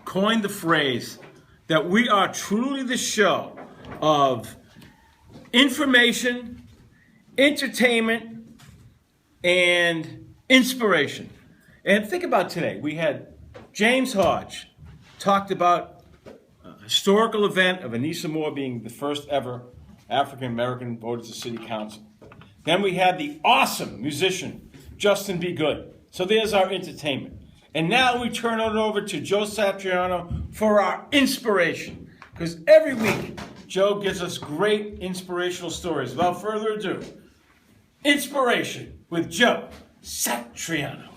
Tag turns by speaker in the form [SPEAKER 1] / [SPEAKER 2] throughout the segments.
[SPEAKER 1] coined the phrase that we are truly the show of information, entertainment, and inspiration. And think about today. We had James Hodge talked about a historical event of Anissa Moore being the first ever African American voted to city council. Then we had the awesome musician Justin B. Good. So there's our entertainment. And now we turn it over to Joe Satriano for our inspiration. Because every week, Joe gives us great inspirational stories. Without further ado, Inspiration with Joe Satriano.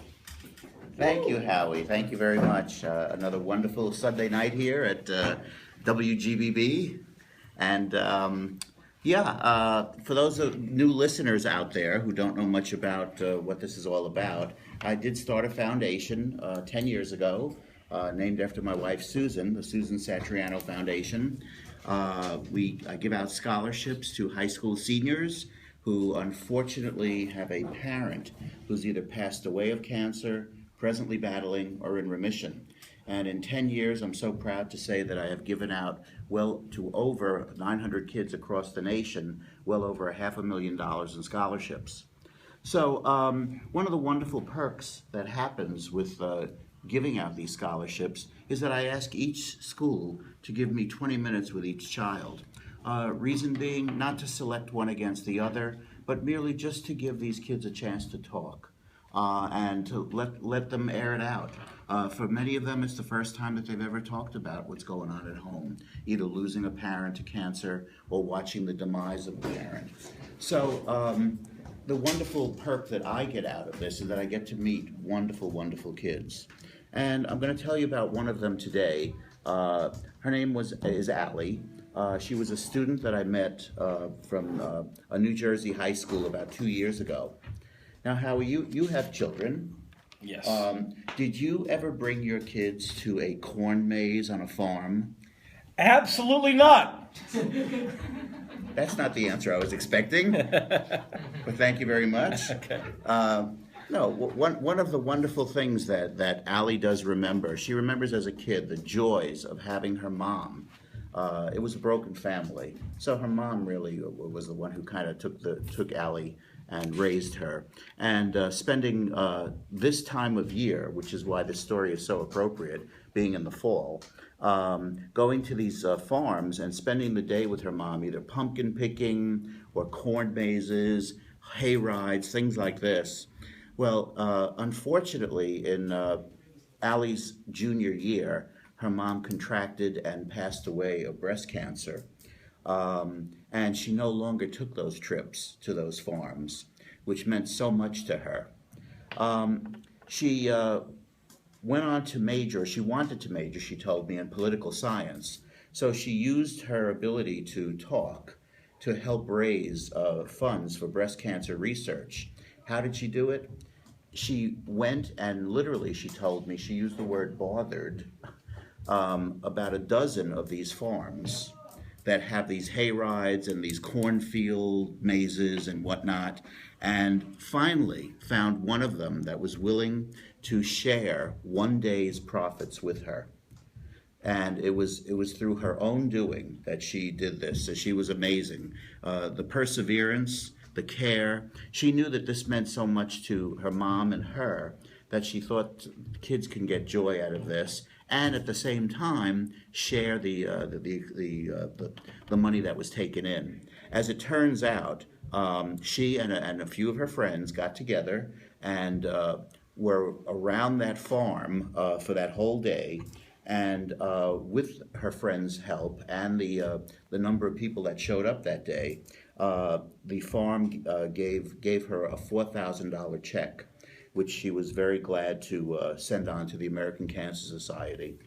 [SPEAKER 2] Thank you, Howie. Thank you very much. Another wonderful Sunday night here at WGBB. And for those new listeners out there who don't know much about what this is all about, I did start a foundation 10 years ago, named after my wife Susan, the Susan Satriano Foundation. I give out scholarships to high school seniors who unfortunately have a parent who's either passed away of cancer, presently battling, or in remission. And in 10 years, I'm so proud to say that I have given out well to over 900 kids across the nation, well over $500,000 in scholarships. So one of the wonderful perks that happens with giving out these scholarships is that I ask each school to give me 20 minutes with each child. Reason being, not to select one against the other, but merely just to give these kids a chance to talk and to let them air it out. For many of them, it's the first time that they've ever talked about what's going on at home, either losing a parent to cancer or watching the demise of the parent. So the wonderful perk that I get out of this is that I get to meet wonderful, wonderful kids. And I'm going to tell you about one of them today. Her name is Allie. She was a student that I met from a New Jersey high school about 2 years ago. Now, Howie, you have children.
[SPEAKER 1] Yes.
[SPEAKER 2] Did you ever bring your kids to a corn maze on a farm?
[SPEAKER 1] Absolutely not.
[SPEAKER 2] That's not the answer I was expecting, but thank you very much.
[SPEAKER 1] Okay.
[SPEAKER 2] No, one of the wonderful things that Allie does remember, she remembers as a kid the joys of having her mom. It was a broken family, so her mom really was the one who kind of took Allie and raised her. And spending this time of year, which is why this story is so appropriate, being in the fall, going to these farms and spending the day with her mom, either pumpkin picking or corn mazes, hay rides, things like this. Well, unfortunately, in Allie's junior year, her mom contracted and passed away of breast cancer. And she no longer took those trips to those farms, which meant so much to her. She went on to major, she wanted to major, she told me, in political science. So she used her ability to talk to help raise funds for breast cancer research. How did she do it? She went and literally, she told me, she used the word bothered about a dozen of these farms that have these hay rides and these cornfield mazes and whatnot, and finally found one of them that was willing to share one day's profits with her. And it was through her own doing that she did this. So she was amazing. The perseverance, the care. She knew that this meant so much to her mom and her that she thought kids can get joy out of this, and at the same time share the money that was taken in. As it turns out, she and a few of her friends got together and were around that farm for that whole day. And with her friends' help and the number of people that showed up that day, the farm gave her a $4,000 check, which she was very glad to send on to the American Cancer Society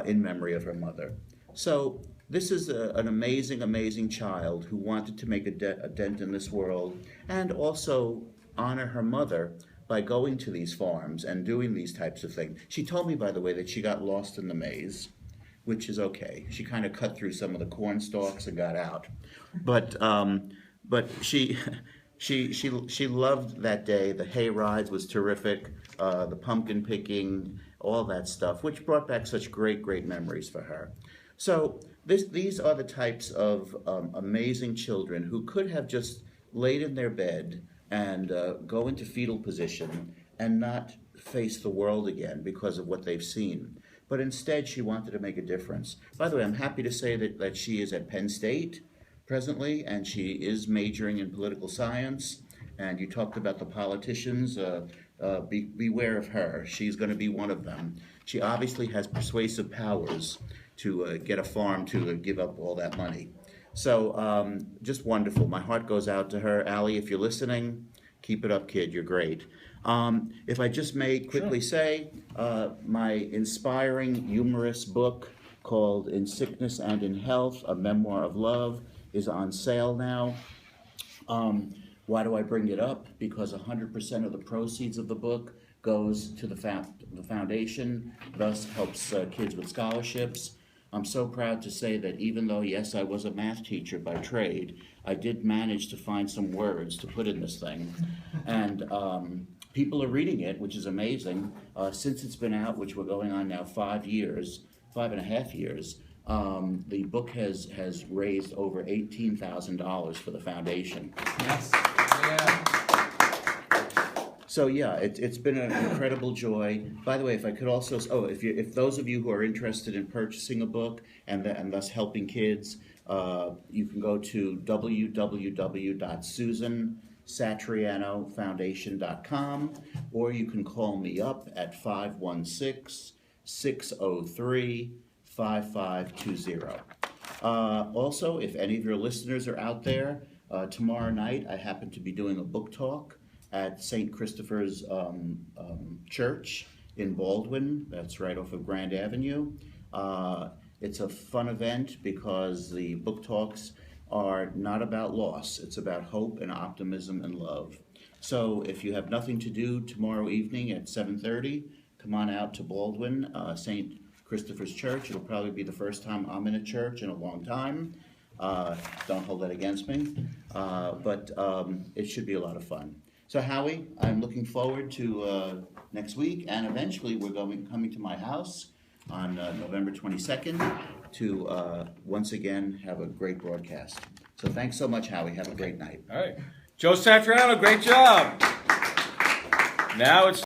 [SPEAKER 2] in memory of her mother. So this is an amazing, amazing child who wanted to make a dent in this world and also honor her mother by going to these farms and doing these types of things. She told me, by the way, that she got lost in the maze, which is okay. She kind of cut through some of the corn stalks and got out. But she loved that day. The hay rides was terrific. The pumpkin picking, all that stuff, which brought back such great memories for her. So these are the types of amazing children who could have just laid in their bed and go into fetal position and not face the world again because of what they've seen. But instead, she wanted to make a difference. By the way, I'm happy to say that she is at Penn State presently, and she is majoring in political science. And you talked about the politicians. Beware of her. She's going to be one of them. She obviously has persuasive powers to get a farm to give up all that money. So just wonderful. My heart goes out to her. Allie, if you're listening, keep it up, kid. You're great. If I just may quickly say, my inspiring, humorous book called In Sickness and in Health, A Memoir of Love, is on sale now. Why do I bring it up? Because 100% of the proceeds of the book goes to the foundation, thus helps kids with scholarships. I'm so proud to say that even though, yes, I was a math teacher by trade, I did manage to find some words to put in this thing. And people are reading it, which is amazing. Since it's been out, which we're going on now 5 years, 5.5 years, the book has raised over $18,000 for the foundation.
[SPEAKER 3] Yes. Yeah.
[SPEAKER 2] So yeah, it's been an incredible joy. By the way, if I could also, if those of you who are interested in purchasing a book and thus helping kids, you can go to www.susansatrianofoundation.com, or you can call me up at 516-603-5520. Also, if any of your listeners are out there, tomorrow night I happen to be doing a book talk at St. Christopher's Church in Baldwin. That's right off of Grand Avenue. It's a fun event because the book talks are not about loss. It's about hope and optimism and love. So if you have nothing to do tomorrow evening at 7:30, come on out to Baldwin, St. Christopher's Church. It'll probably be the first time I'm in a church in a long time. Don't hold that against me. But it should be a lot of fun. So Howie, I'm looking forward to next week, and eventually we're coming to my house on November 22nd to once again have a great broadcast. So thanks so much, Howie. Have a great night.
[SPEAKER 1] All right. Joe Satriano, great job. Now it's